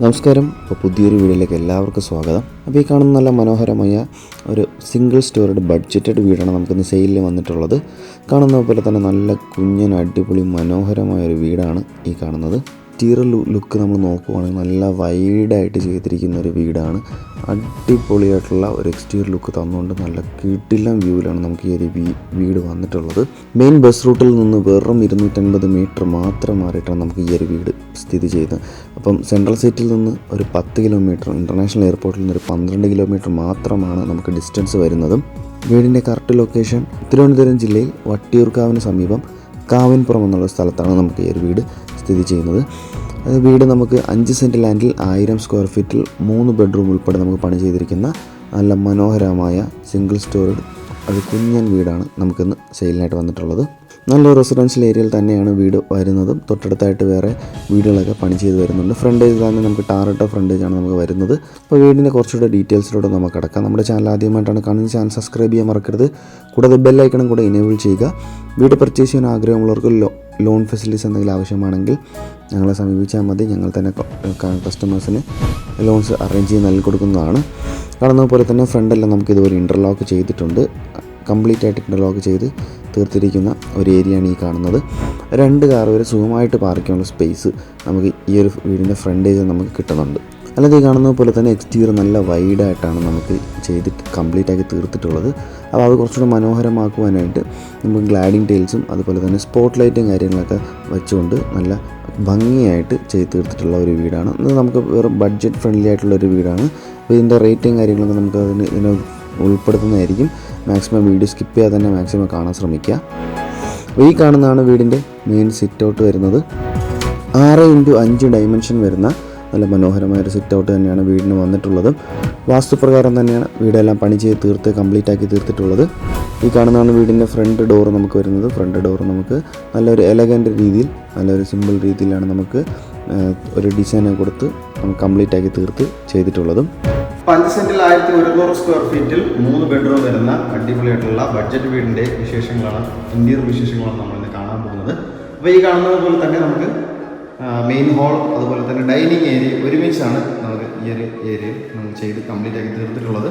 നമസ്കാരം. അപ്പോൾ പുതിയൊരു വീഡിയോയിലേക്ക് എല്ലാവർക്കും സ്വാഗതം. അപ്പോൾ ഈ കാണുന്ന നല്ല മനോഹരമായ ഒരു സിംഗിൾ സ്റ്റോറിയുടെ ബഡ്ജറ്റഡ് വീടാണ് നമുക്കിന്ന് സെയിലിൽ വന്നിട്ടുള്ളത്. കാണുന്ന പോലെ തന്നെ നല്ല കുഞ്ഞൻ അടിപൊളി മനോഹരമായ ഒരു വീടാണ് ഈ കാണുന്നത്. എക്സ്റ്റീരിയർ ലുക്ക് നമ്മൾ നോക്കുവാണെങ്കിൽ നല്ല വൈഡായിട്ട് ചെയ്തിരിക്കുന്ന ഒരു വീടാണ്. അടിപൊളിയായിട്ടുള്ള ഒരു എക്സ്റ്റീരിയർ ലുക്ക് തന്നുകൊണ്ട് നല്ല കിടിലൻ വ്യൂവിലാണ് നമുക്ക് ഈ ഒരു വീട് വന്നിട്ടുള്ളത്. മെയിൻ ബസ് റൂട്ടിൽ നിന്ന് വെറും 250 മീറ്റർ മാത്രം മാറിയിട്ടാണ് നമുക്ക് ഈ ഒരു വീട് സ്ഥിതി ചെയ്യുന്നത്. അപ്പം സെൻട്രൽ സിറ്റിയിൽ നിന്ന് ഒരു 10 കിലോമീറ്റർ, ഇൻ്റർനാഷണൽ എയർപോർട്ടിൽ നിന്ന് ഒരു 12 കിലോമീറ്റർ മാത്രമാണ് നമുക്ക് ഡിസ്റ്റൻസ് വരുന്നതും. വീടിൻ്റെ കറക്റ്റ് ലൊക്കേഷൻ തിരുവനന്തപുരം ജില്ലയിൽ വട്ടിയൂർക്കാവിന് സമീപം കാവിൻപുറം എന്നുള്ള സ്ഥലത്താണ് നമുക്ക് ഈ ഒരു വീട് സ്ഥിതി ചെയ്യുന്നത്. വീട് നമുക്ക് 5 സെൻറ്റ് ലാൻഡിൽ 1000 സ്ക്വയർ ഫീറ്റിൽ 3 ബെഡ്റൂം ഉൾപ്പെടെ നമുക്ക് പണി ചെയ്തിരിക്കുന്ന നല്ല മനോഹരമായ സിംഗിൾ സ്റ്റോറേഡ് ഒരു കുഞ്ഞൻ വീടാണ് നമുക്കിന്ന് സെയിലിനായിട്ട് വന്നിട്ടുള്ളത്. നല്ലൊരു റെസിഡൻഷ്യൽ ഏരിയയിൽ തന്നെയാണ് വീട് വരുന്നതും. തൊട്ടടുത്തായിട്ട് വേറെ വീടുകളൊക്കെ പണി ചെയ്ത് വരുന്നുണ്ട്. ഫ്രണ്ടേജ് തന്നെ നമുക്ക് ടാറിട്ട ഫ്രണ്ടേജാണ് നമുക്ക് വരുന്നത്. അപ്പോൾ വീടിൻ്റെ കുറച്ചുകൂടെ ഡീറ്റെയിൽസിലൂടെ നമുക്ക് കിടക്കാം. നമ്മുടെ ചാനൽ ആദ്യമായിട്ടാണ് കാണുന്നത്, ചാനൽ സബ്സ്ക്രൈബ് ചെയ്യാൻ മറക്കരുത്. കൂടാതെ ബെല്ലൈക്കണം കൂടെ എനേബിൾ ചെയ്യുക. വീട് പർച്ചേസ് ചെയ്യാൻ ആഗ്രഹമുള്ളവർക്ക് ലോൺ ഫെസിലിറ്റീസ് എന്തെങ്കിലും ആവശ്യമാണെങ്കിൽ ഞങ്ങളെ സമീപിച്ചാൽ മതി. ഞങ്ങൾ തന്നെ കസ്റ്റമേഴ്സിന് ലോൺസ് അറേഞ്ച് ചെയ്ത് നൽകി കൊടുക്കുന്നതാണ്. കാണുന്ന പോലെ തന്നെ ഫ്രണ്ടെല്ലാം നമുക്ക് ഇതുപോലെ ഇൻ്റർലോക്ക് ചെയ്തിട്ടുണ്ട്. കംപ്ലീറ്റ് ആയിട്ട് ഇൻ്റർലോക്ക് ചെയ്ത് തീർത്തിരിക്കുന്ന ഒരു ഏരിയയാണ് ഈ കാണുന്നത്. 2 കാർ വരെ സുഖമായിട്ട് പാർക്ക് ചെയ്യാനുള്ള സ്പേസ് നമുക്ക് ഈ ഒരു വീടിൻ്റെ ഫ്രണ്ടേജ് നമുക്ക് കിട്ടുന്നുണ്ട്. അല്ലാതെ ഈ കാണുന്ന പോലെ തന്നെ എക്സ്റ്റീരിയർ നല്ല വൈഡായിട്ടാണ് നമുക്ക് ചെയ്തിട്ട് കംപ്ലീറ്റ് ആക്കി തീർത്തിട്ടുള്ളത്. അപ്പോൾ അത് കുറച്ചുകൂടെ മനോഹരമാക്കുവാനായിട്ട് നമുക്ക് ഗ്ലാഡിങ് ടൈൽസും അതുപോലെ തന്നെ സ്പോട്ട് ലൈറ്റും കാര്യങ്ങളൊക്കെ വെച്ചുകൊണ്ട് നല്ല ഭംഗിയായിട്ട് ചെയ്ത് തീർത്തിട്ടുള്ള ഒരു വീടാണ്. ഇത് നമുക്ക് വെറും ബഡ്ജറ്റ് ഫ്രണ്ട്ലി ആയിട്ടുള്ള ഒരു വീടാണ്. അപ്പോൾ ഇതിൻ്റെ റേറ്റും കാര്യങ്ങളൊക്കെ നമുക്ക് ഇതിനെ ഉൾപ്പെടുത്തുന്നതായിരിക്കും. മാക്സിമം വീഡിയോ സ്കിപ്പ് ചെയ്യാതെ തന്നെ മാക്സിമം കാണാൻ ശ്രമിക്കുക. അപ്പോൾ ഈ കാണുന്നതാണ് വീടിൻ്റെ മെയിൻ സിറ്റ് ഔട്ട് വരുന്നത്. 6x5 ഡയമെൻഷൻ വരുന്ന നല്ല മനോഹരമായൊരു സിറ്റ് ഔട്ട് തന്നെയാണ് വീടിന് വന്നിട്ടുള്ളത്. വാസ്തുപ്രകാരം തന്നെയാണ് വീടെല്ലാം പണി ചെയ്ത് കംപ്ലീറ്റ് ആക്കി തീർത്തിട്ടുള്ളത്. ഈ കാണുന്നതാണ് വീടിൻ്റെ ഫ്രണ്ട് ഡോർ നമുക്ക് വരുന്നത്. ഫ്രണ്ട് ഡോർ നമുക്ക് നല്ലൊരു എലഗൻ്റ് രീതിയിൽ, നല്ലൊരു സിമ്പിൾ രീതിയിലാണ് നമുക്ക് ഒരു ഡിസൈൻ കൊടുത്ത് നമുക്ക് കംപ്ലീറ്റ് ആക്കി തീർത്ത് ചെയ്തിട്ടുള്ളതും. 5 സെൻറ്റിൽ 1100 സ്ക്വയർ ഫീറ്റിൽ 3 ബെഡ്റൂം വരുന്ന അടിപൊളിയായിട്ടുള്ള ബഡ്ജറ്റ് വീടിൻ്റെ വിശേഷങ്ങളാണ്, ഇൻറ്റീരിയർ വിശേഷങ്ങളാണ് നമ്മളിന്ന് കാണാൻ പോകുന്നത്. അപ്പോൾ ഈ കാണുന്നത് പോലെ തന്നെ നമുക്ക് മെയിൻ ഹാൾ അതുപോലെ തന്നെ ഡൈനിങ് ഏരിയ ഒരുമിച്ചാണ് നമുക്ക് ഈ ഒരു ഏരിയയിൽ നമ്മൾ ചെയ്ത് കംപ്ലീറ്റ് ആക്കി തീർത്തിട്ടുള്ളത്.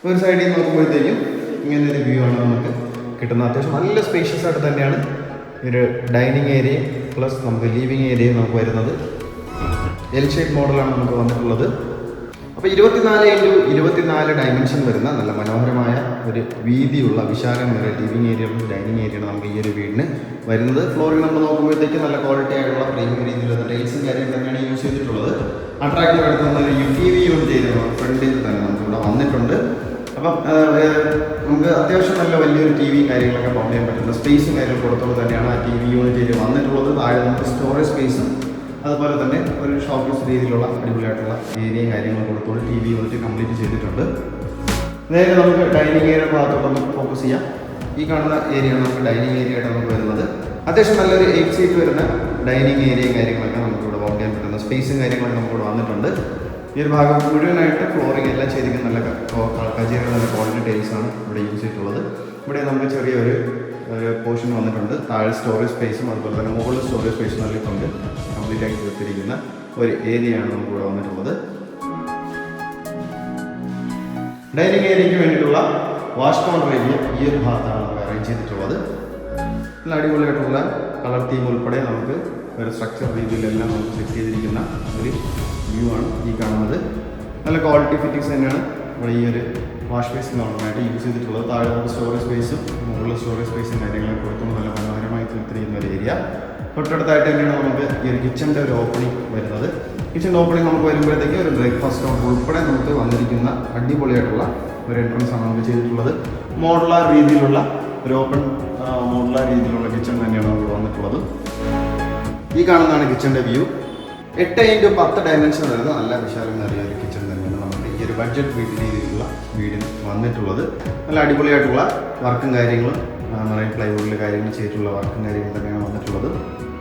ഒരു സൈഡിൽ നോക്കുമ്പോഴത്തേക്കും ഇങ്ങനെ ഒരു വ്യൂ ആണ് നമുക്ക് കിട്ടുന്നത്. അത്യാവശ്യം നല്ല സ്പേഷ്യസ് ആയിട്ട് തന്നെയാണ് ഒരു ഡൈനിങ് ഏരിയ പ്ലസ് നമുക്ക് ലിവിങ് ഏരിയ നമുക്ക് വരുന്നത്. എൽ ഷേപ്പ് മോഡലാണ് നമുക്ക് വന്നിട്ടുള്ളത്. അപ്പോൾ 24x24 ഡയമെൻഷൻ വരുന്ന നല്ല മനോഹരമായ ഒരു വീതിയുള്ള വിശാലമായ ലിവിങ് ഏരിയയും ഡൈനിങ് ഏരിയയാണ് നമുക്ക് ഈ ഒരു വീടിന് വരുന്നത്. ഫ്ലോറിംഗ് നമ്മൾ നോക്കുമ്പോഴത്തേക്ക് നല്ല ക്വാളിറ്റി ആയിട്ടുള്ള പ്രീമിയം രീതിയിലുള്ള ടൈൽസും കാര്യങ്ങൾ തന്നെയാണ് യൂസ് ചെയ്തിട്ടുള്ളത്. അട്രാക്റ്റീവ് ആയിട്ട് നമ്മൾ TV യൂസ് ചെയ്ത് ഫ്രണ്ടിൽ തന്നെ നമുക്ക് ഇവിടെ വന്നിട്ടുണ്ട്. അപ്പം നമുക്ക് അത്യാവശ്യം നല്ല വലിയൊരു TV കാര്യങ്ങളൊക്കെ പൗണ്ട് ചെയ്യാൻ പറ്റുന്ന സ്പേസും കാര്യങ്ങളും കൊടുത്തുകൊണ്ട് തന്നെയാണ് ആ TV യൂണിറ്റ് വന്നിട്ടുള്ളത്. താഴെ നമുക്ക് സ്റ്റോറേജ് സ്പേസും അതുപോലെ തന്നെ ഒരു ഷോക്കേസ് രീതിയിലുള്ള അടിപൊളിയായിട്ടുള്ള ഏരിയയും കാര്യങ്ങളും കൊടുത്തുകൊണ്ട് TV യൂണിറ്റ് കംപ്ലീറ്റ് ചെയ്തിട്ടുണ്ട്. നേരെ നമുക്ക് ഡൈനിങ് ഏരിയ ഭാഗത്തോട്ട് ഫോക്കസ് ചെയ്യാം. ഈ കാണുന്ന ഏരിയയാണ് നമുക്ക് ഡൈനിങ് ഏരിയ ആയിട്ട് നമുക്ക് വരുന്നത്. അത്യാവശ്യം നല്ലൊരു 8 സീറ്റ് വരുന്ന ഡൈനിങ് ഏരിയയും കാര്യങ്ങളൊക്കെ നമുക്കിവിടെ വർക്ക് ചെയ്യാൻ പറ്റുന്ന സ്പേസും കാര്യങ്ങളൊക്കെ നമുക്കിവിടെ വന്നിട്ടുണ്ട്. ഈ ഒരു ഭാഗം മുഴുവനായിട്ട് ഫ്ലോറിംഗ് എല്ലാം ചെയ്തിരിക്കുന്ന നല്ല കജേര നല്ല ക്വാളിറ്റി ടൈൽസാണ് ഇവിടെ യൂസ് ചെയ്തിട്ടുള്ളത്. ഇവിടെ നമുക്ക് ചെറിയൊരു പോർഷൻ വന്നിട്ടുണ്ട്. താഴെ സ്റ്റോറേജ് സ്പേസും അതുപോലെ തന്നെ മുകളിൽ സ്റ്റോറേജ് സ്പേസും നൽകിക്കൊണ്ട് കംപ്ലീറ്റ് ആക്കി തീർത്തിരിക്കുന്ന ഒരു ഏരിയയാണ് നമുക്കിവിടെ വന്നിട്ടുള്ളത്. ഡൈനിങ് ഏരിയയ്ക്ക് വേണ്ടിയിട്ടുള്ള വാഷ് കൗണ്ടർ ഏരിയ ഈ ഒരു ഭാഗത്താണ് നമുക്ക് അറേഞ്ച് ചെയ്തിട്ടുള്ളത്. നല്ല അടിപൊളിയായിട്ടുള്ള കളർ തീം ഉൾപ്പെടെ നമുക്ക് ഒരു സ്ട്രക്ചർ രീതിയിലെല്ലാം നമുക്ക് സെറ്റ് ചെയ്തിരിക്കുന്ന ഒരു വ്യൂ ആണ് ഈ കാണുന്നത്. നല്ല ക്വാളിറ്റി ഫിറ്റിങ്സ് തന്നെയാണ് ഇവിടെ ഈ ഒരു വാഷ് ബേസിൻ കൗണ്ടറിനായിട്ട് യൂസ് ചെയ്തിട്ടുള്ളത്. താഴെ നമുക്ക് സ്റ്റോറേജ് സ്പേസും മുകളിൽ സ്റ്റോറേജ് സ്പേസും കാര്യങ്ങളൊക്കെ കൊടുത്തുകൊണ്ട് നല്ല മനോഹരമായി തീർത്തിരിക്കുന്ന ഒരു ഏരിയ. തൊട്ടടുത്തായിട്ട് തന്നെയാണ് നമുക്ക് ഈ ഒരു കിച്ചൻ്റെ ഒരു ഓപ്പണിംഗ് വരുന്നത്. കിച്ചൻ്റെ ഓപ്പണിംഗ് നമുക്ക് വരുമ്പോഴത്തേക്ക് ഒരു ബ്രേക്ക്ഫാസ്റ്റ് കൗണ്ടർ ഉൾപ്പെടെ നമുക്ക് വന്നിരിക്കുന്ന അടിപൊളിയായിട്ടുള്ള ഒരു എൻട്രൻസ് ആണ് നമുക്ക് ചെയ്തിട്ടുള്ളത്. മോഡുലാർ രീതിയിലുള്ള ഒരു ഓപ്പൺ മോഡുലാർ രീതിയിലുള്ള കിച്ചൺ തന്നെയാണ് നമുക്ക് വന്നിട്ടുള്ളത്. ഈ കാണുന്നതാണ് കിച്ചൻ്റെ വ്യൂ. 8x10 ഡയമെൻഷൻ വരുന്ന നല്ല വിശാലമേറിയ ഒരു കിച്ചൺ തന്നെയാണ് നമ്മുടെ ഈ ഒരു ബഡ്ജറ്റ് രീതിയിലുള്ള വീടിന് വന്നിട്ടുള്ളത്. നല്ല അടിപൊളിയായിട്ടുള്ള വർക്കും കാര്യങ്ങളും മറൈൻ പ്ലൈവുഡിൽ കാര്യങ്ങൾ ചെയ്തിട്ടുള്ള വർക്കും കാര്യങ്ങളും തന്നെയാണ് വന്നിട്ടുള്ളത്.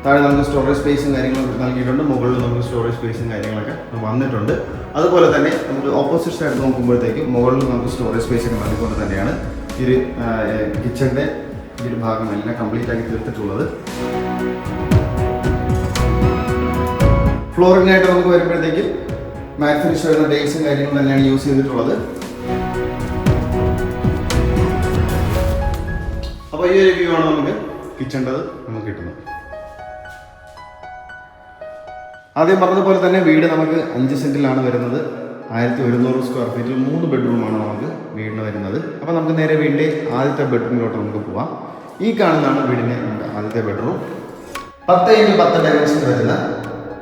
താഴെ നമുക്ക് സ്റ്റോറേജ് സ്പേസും കാര്യങ്ങളൊക്കെ നൽകിയിട്ടുണ്ട്. മുകളിൽ നമുക്ക് സ്റ്റോറേജ് സ്പേസും കാര്യങ്ങളൊക്കെ വന്നിട്ടുണ്ട്. അതുപോലെ തന്നെ നമുക്ക് ഓപ്പോസിറ്റ് സൈഡ് നോക്കുമ്പോഴത്തേക്കും മുകളിൽ നമുക്ക് സ്റ്റോറേജ് സ്പേസൊക്കെ നൽകിക്കൊണ്ട് തന്നെയാണ് ഈ ഒരു കിച്ചൻ്റെ ഈ ഒരു ഭാഗം എല്ലാം കംപ്ലീറ്റ് ആക്കി തീർത്തിട്ടുള്ളത്. ഫ്ലോറിനായിട്ട് നമുക്ക് വരുമ്പോഴത്തേക്കും മാറ്റ് ഫിനിഷ് വരുന്ന ടൈൽസും കാര്യങ്ങളും തന്നെയാണ് യൂസ് ചെയ്തിട്ടുള്ളത്. അപ്പോൾ ഈ ഒരു വ്യൂ ആണ് നമുക്ക് കിച്ചണ്ടത് നമുക്ക് കിട്ടുന്നത്. ആദ്യം പറഞ്ഞതുപോലെ തന്നെ വീട് നമുക്ക് 5 സെന്റിലാണ് വരുന്നത്. 1100 സ്ക്വയർ ഫീറ്റിൽ 3 ബെഡ്റൂമാണ് നമുക്ക് വീടിന് വരുന്നത്. അപ്പോൾ നമുക്ക് നേരെ വീടിൻ്റെ ആദ്യത്തെ ബെഡ്റൂമിലോട്ട് നമുക്ക് പോവാം. ഈ കാണുന്നതാണ് വീടിൻ്റെ ആദ്യത്തെ ബെഡ്റൂം. 10x10 ഡയമെൻഷൻ വരുന്ന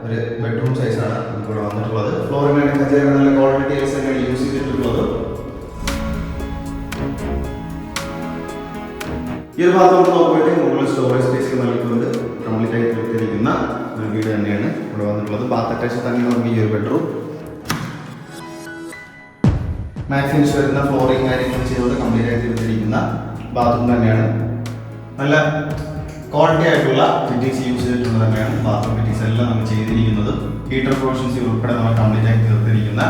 ഒരു ബെഡ്റൂം സൈസാണ് നമുക്കിവിടെ വന്നിട്ടുള്ളത്. ഫ്ലോറിനായിട്ട് നല്ല ക്വാളിറ്റി ടൈൽസ് തന്നെയാണ് യൂസ് ചെയ്തിട്ടുള്ളത്. ഈ ഒരു ഭാഗത്ത് നമുക്ക് നോക്കുമ്പോഴത്തേക്കും മുകളിൽ സ്റ്റോറേജ് സ്പേസ് നൽകിക്കൊണ്ട് കംപ്ലീറ്റ് ആയി തീർത്തിരിക്കുന്ന ഒരു വീട് തന്നെയാണ് ഇവിടെ വന്നിട്ടുള്ളത്. ബാത്ത് അറ്റാച്ച് തന്നെയാണ് നമുക്ക് ഈ ഒരു ബെഡ്റൂം. മാറ്റ് ഫിനിഷ് വരുന്ന ഫ്ലോറിങ് കാര്യങ്ങൾ ചെയ്തുകൊണ്ട് കംപ്ലീറ്റ് ആയി തീർത്തിരിക്കുന്ന ബാത്റൂം തന്നെയാണ്. നല്ല ക്വാളിറ്റി ആയിട്ടുള്ള ഫിറ്റിംഗ്സ് യൂസ് ചെയ്തിട്ടുള്ളത് തന്നെയാണ് ബാത്റൂം ഫിറ്റിംഗ്സ് എല്ലാം നമ്മൾ ചെയ്തിരിക്കുന്നത്. ഹീറ്റർ പ്രൊവിഷൻസ് ഉൾപ്പെടെ നമ്മൾ കംപ്ലീറ്റ് ആക്കി തീർത്തിരിക്കുന്ന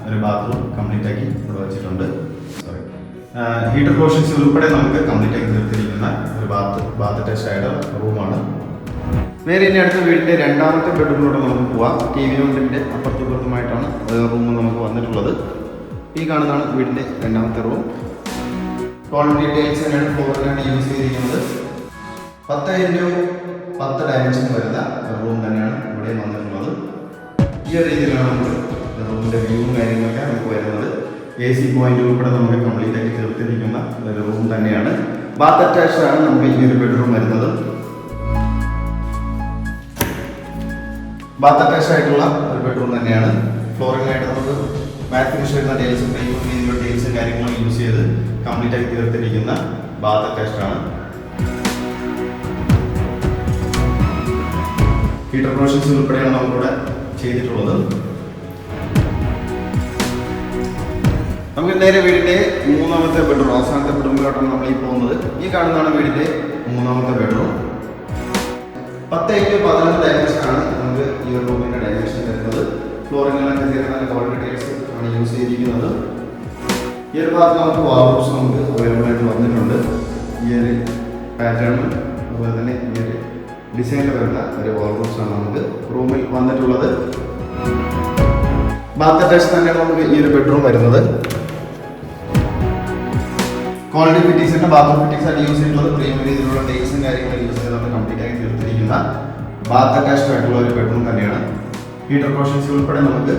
ഒരു ബാത്റൂം കംപ്ലീറ്റ് ആക്കി ഇവിടെ വെച്ചിട്ടുണ്ട്. ഹീറ്റർ പ്രൊവിഷൻസ് ഉൾപ്പെടെ നമുക്ക് കംപ്ലീറ്റ് ആക്കി തീർത്തിരിക്കുന്ന ഒരു ബാത്ത് അറ്റാച്ച്ഡ് ആയിട്ടുള്ള റൂമാണ്. നേരെ ഇനി അടുത്ത വീടിൻ്റെ രണ്ടാമത്തെ ബെഡ്റൂമിലൂടെ നമുക്ക് പോവാം. TV യൂണിറ്റിൻ്റെ അപ്പുറത്തുമായിട്ടാണ് റൂം നമുക്ക് വന്നിട്ടുള്ളത്. ഈ കാണുന്നതാണ് വീടിൻ്റെ രണ്ടാമത്തെ റൂം. ക്വാളിറ്റി ടൈൽസ് തന്നെയാണ് ഫ്ലോറിനാണ് യൂസ് ചെയ്തിരിക്കുന്നത്. 10x10 ഡയമെൻഷൻ വരുന്ന റൂം തന്നെയാണ് ഇവിടെ വന്നിട്ടുള്ളത്. ഈ ഒരു രീതിയിലാണ് നമ്മൾ റൂമിൻ്റെ വ്യൂവും കാര്യങ്ങളൊക്കെ നമുക്ക് വരുന്നത്. AC പോയിന്റ് ഉൾപ്പെടെ നമുക്ക് കംപ്ലീറ്റ് ആക്കി തീർത്തിരിക്കുന്ന ഒരു റൂം തന്നെയാണ്. ബാത്ത് അറ്റാച്ച്ഡ് ആണ് നമുക്ക് ഈ ഒരു ബെഡ്റൂം വരുന്നത്. ബാത്ത് അറ്റാച്ച്ഡ് ആയിട്ടുള്ള ഒരു ബെഡ്റൂം തന്നെയാണ്. ഫ്ലോറിനായിട്ട് നമുക്ക് മാറ്റ് ഫിനിഷ് വരുന്ന ടൈൽസും രീതിയിലുള്ള ടൈൽസും കാര്യങ്ങളും യൂസ് ചെയ്ത് കംപ്ലീറ്റ് ആക്കി തീർത്തിരിക്കുന്ന ബാത്ത് അറ്റാച്ച്ഡ് ആണ്. ഹീറ്റർ പ്രൊവിഷൻസ് ഉൾപ്പെടെയാണ് നമുക്കിവിടെ ചെയ്തിട്ടുള്ളത്. നമുക്ക് നേരെ വീടിൻ്റെ മൂന്നാമത്തെ ബെഡ്റൂം, അവസാനത്തെ ബെഡ്റൂമിലോട്ടാണ് നമ്മൾ ഈ പോകുന്നത്. ഈ കാണുന്നതാണ് വീടിൻ്റെ മൂന്നാമത്തെ ബെഡ്റൂം. 10x11 ഡയമെൻഷനാണ് നമുക്ക് ഈ ഒരു റൂമിൻ്റെ ഡയമെൻഷൻ വരുന്നത്. ഫ്ലോറിങ്ങിലൊക്കെ നല്ല ക്വാളിറ്റി ടൈൽസ് ആണ് യൂസ് ചെയ്തിരിക്കുന്നത്. ഈ ഒരു ഭാഗത്ത് നമുക്ക് വാൾറൂംസ് നമുക്ക് അവൈലബിൾ ആയിട്ട് വന്നിട്ടുണ്ട്. ഈ ഒരു പാറ്റേണും അതുപോലെ തന്നെ ഈ ഒരു ഡിസൈനിൽ വരുന്ന ഒരു വാൾറൂംസ് ആണ് നമുക്ക് റൂമിൽ വന്നിട്ടുള്ളത്. ബാത്ത് അറ്റാച്ച് തന്നെയാണ് നമുക്ക് ഈ ഒരു ബെഡ്റൂം വരുന്നത്. ക്വാളിറ്റി ഫിറ്റിംഗ്സിന്റെ ബാത്റൂം ഫിറ്റിംഗ്സ് ആണ് യൂസ് ചെയ്തിട്ടുള്ളത്. പ്രീമിയം രീതിയിലുള്ള ടൈൽസും കാര്യങ്ങളും യൂസ് ചെയ്തുകൊണ്ട് കംപ്ലീറ്റ് ആയി തീർത്തിരിക്കുന്ന ബാത്ത് അറ്റാച്ച്ഡ് ആയിട്ടുള്ള ഒരു ബെഡ്റൂം തന്നെയാണ്. ഹീറ്റർ പ്രൊവിഷൻസ് ഉൾപ്പെടെ നമുക്ക്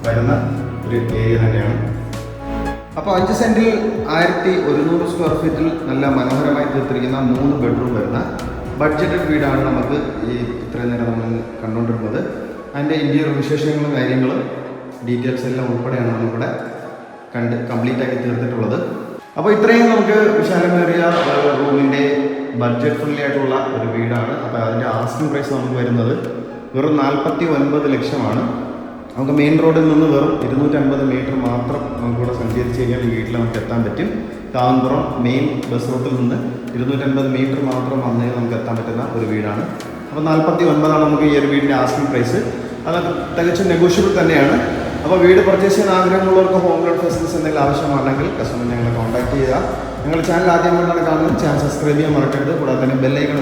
വരുന്ന ഒരു ഏരിയ തന്നെയാണ്. അപ്പോൾ 5 സെന്റിൽ 1100 സ്ക്വയർ ഫീറ്റിൽ നല്ല മനോഹരമായി തീർത്തിരിക്കുന്ന 3 ബെഡ്റൂം വരുന്ന ബഡ്ജറ്റഡ് വീടാണ് നമുക്ക് ഈ ഇത്രയും നേരം നമ്മൾ കണ്ടുകൊണ്ടിരുന്നത്. അതിൻ്റെ ഇന്റീരിയർ വിശേഷങ്ങളും കാര്യങ്ങളും ഡീറ്റെയിൽസ് എല്ലാം ഉൾപ്പെടെയാണ് നമുക്കിവിടെ കംപ്ലീറ്റ് ആക്കി തീർത്തിട്ടുള്ളത്. അപ്പോൾ ഇത്രയും നമുക്ക് വിശാലമേറിയ റൂമിൻ്റെ ബഡ്ജറ്റ് ഫ്രണ്ട്ലി ആയിട്ടുള്ള ഒരു വീടാണ്. അപ്പോൾ അതിൻ്റെ ആസ്കിംഗ് പ്രൈസ് നമുക്ക് വരുന്നത് വെറും 49 ലക്ഷമാണ്. നമുക്ക് മെയിൻ റോഡിൽ നിന്ന് വെറും 250 മീറ്റർ മാത്രം നമുക്കിവിടെ സഞ്ചരിച്ച് കഴിഞ്ഞാൽ ഈ വീട്ടിൽ നമുക്ക് എത്താൻ പറ്റും. കാവൻപുറം മെയിൻ ബസ് റൂട്ടിൽ നിന്ന് 250 മീറ്റർ മാത്രം വന്നതിൽ നമുക്ക് എത്താൻ പറ്റുന്ന ഒരു വീടാണ്. അപ്പോൾ 49 നമുക്ക് ഈ ഒരു വീടിൻ്റെ ആസ്കിംഗ് പ്രൈസ്. അത് തികച്ചും നെഗോഷ്യബിൾ തന്നെയാണ്. അപ്പോൾ വീട് പർച്ചേസ് ചെയ്യാൻ ആഗ്രഹമുള്ളവർക്ക് ഹോം ലോൺ ഫെസിലിറ്റീസ് എന്തെങ്കിലും ആവശ്യമാണെങ്കിൽ കസ്റ്റമർ ഞങ്ങളെ കോൺടാക്ട് ചെയ്യുക. ഞങ്ങളുടെ ചാനൽ ആദ്യമായിട്ടാണ് കാണുന്നത്. ചാനൽ സബ്സ്ക്രൈബ് ചെയ്യാൻ മറക്കരുത്. കൂടാതെ തന്നെ ബെല്ലൈക്കൺ